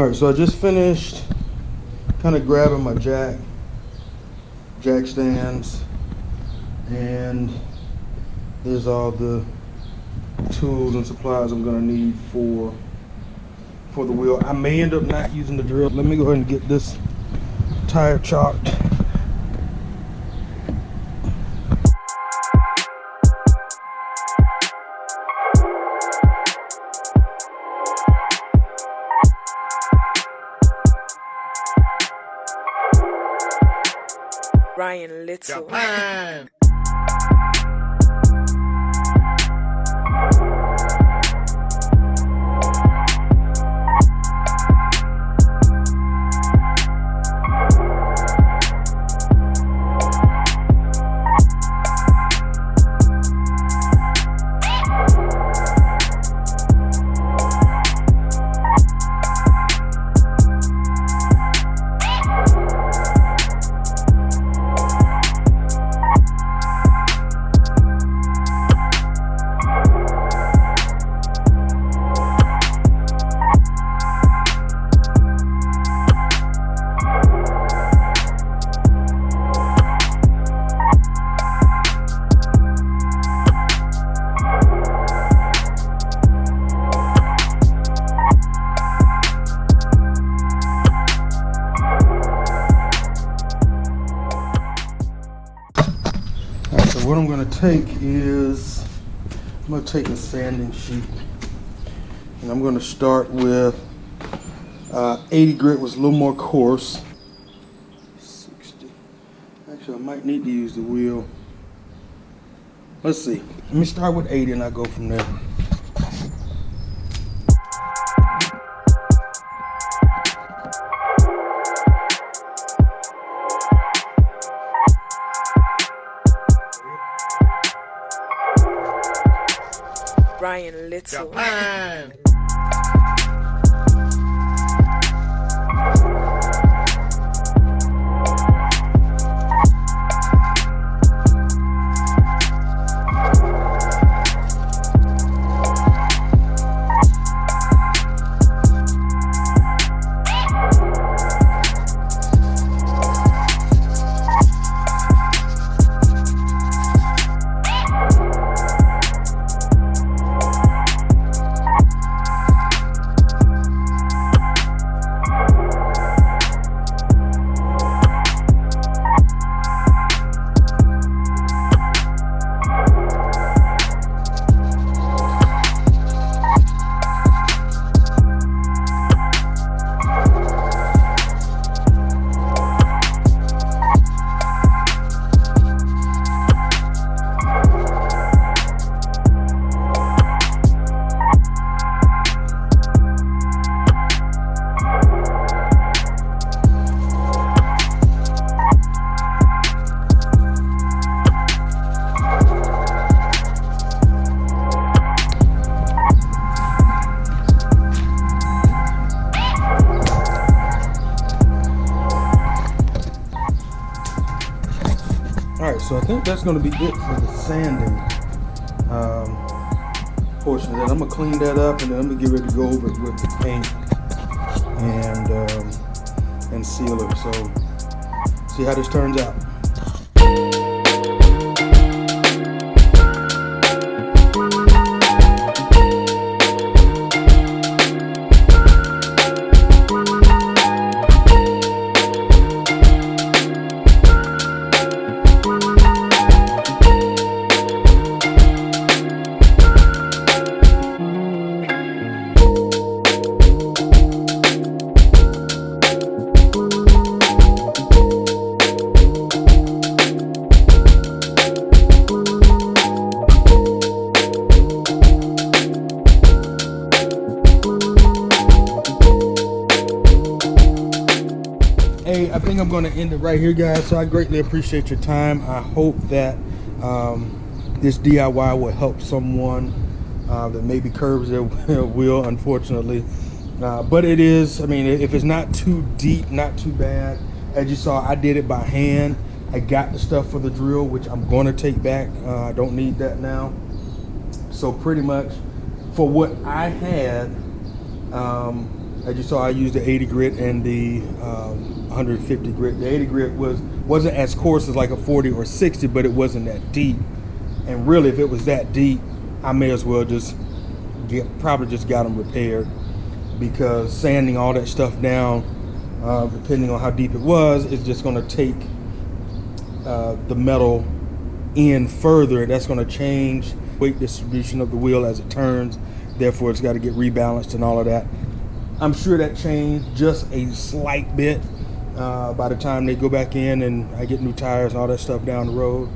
Alright, so I just finished kind of grabbing my jack stands, and there's all the tools and supplies I'm gonna need for the wheel. I may end up not using the drill. Let me go ahead and get this tire chalked. Ryan Little. Japan. What I'm going to take is, I'm going to take a sanding sheet, and I'm going to start with 80 grit, was a little more coarse. 60. Actually, I might need to use the wheel. Let's see. Let me start with 80 and I'll go from there. Ryan Little. Japan. Alright, so I think that's going to be it for the sanding portion of that. I'm going to clean that up, and then I'm going to get ready to go over it with the paint and sealer. So, see how this turns out. Hey, I think I'm going to end it right here, guys. So I greatly appreciate your time. I hope that this DIY will help someone that maybe curves their wheel, unfortunately. But it is, I mean, if it's not too deep, not too bad. As you saw, I did it by hand. I got the stuff for the drill, which I'm going to take back. I don't need that now. So pretty much for what I had, As you saw, I used the 80 grit and the 150 grit. The 80 grit wasn't as coarse as like a 40 or 60, but it wasn't that deep. And really, if it was that deep, I may as well probably just got them repaired, because sanding all that stuff down, depending on how deep it was, is just going to take the metal in further. That's going to change weight distribution of the wheel as it turns. Therefore, it's got to get rebalanced and all of that. I'm sure that changed just a slight bit by the time they go back in and I get new tires and all that stuff down the road.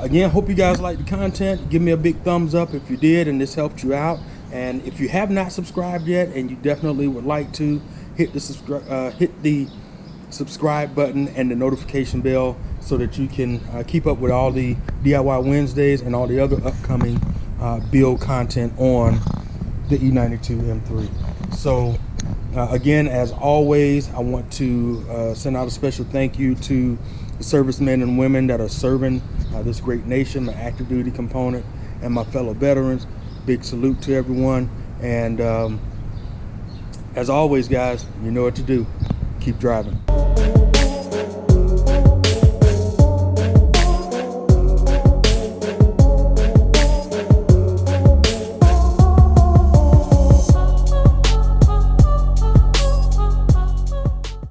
Again, hope you guys like the content. Give me a big thumbs up if you did and this helped you out. And if you have not subscribed yet and you definitely would like to, hit the subscribe button and the notification bell so that you can keep up with all the DIY Wednesdays and all the other upcoming build content on the E92 M3. So again, as always, I want to send out a special thank you to the servicemen and women that are serving this great nation, my active duty component, and my fellow veterans. Big salute to everyone. And as always, guys, you know what to do. Keep driving.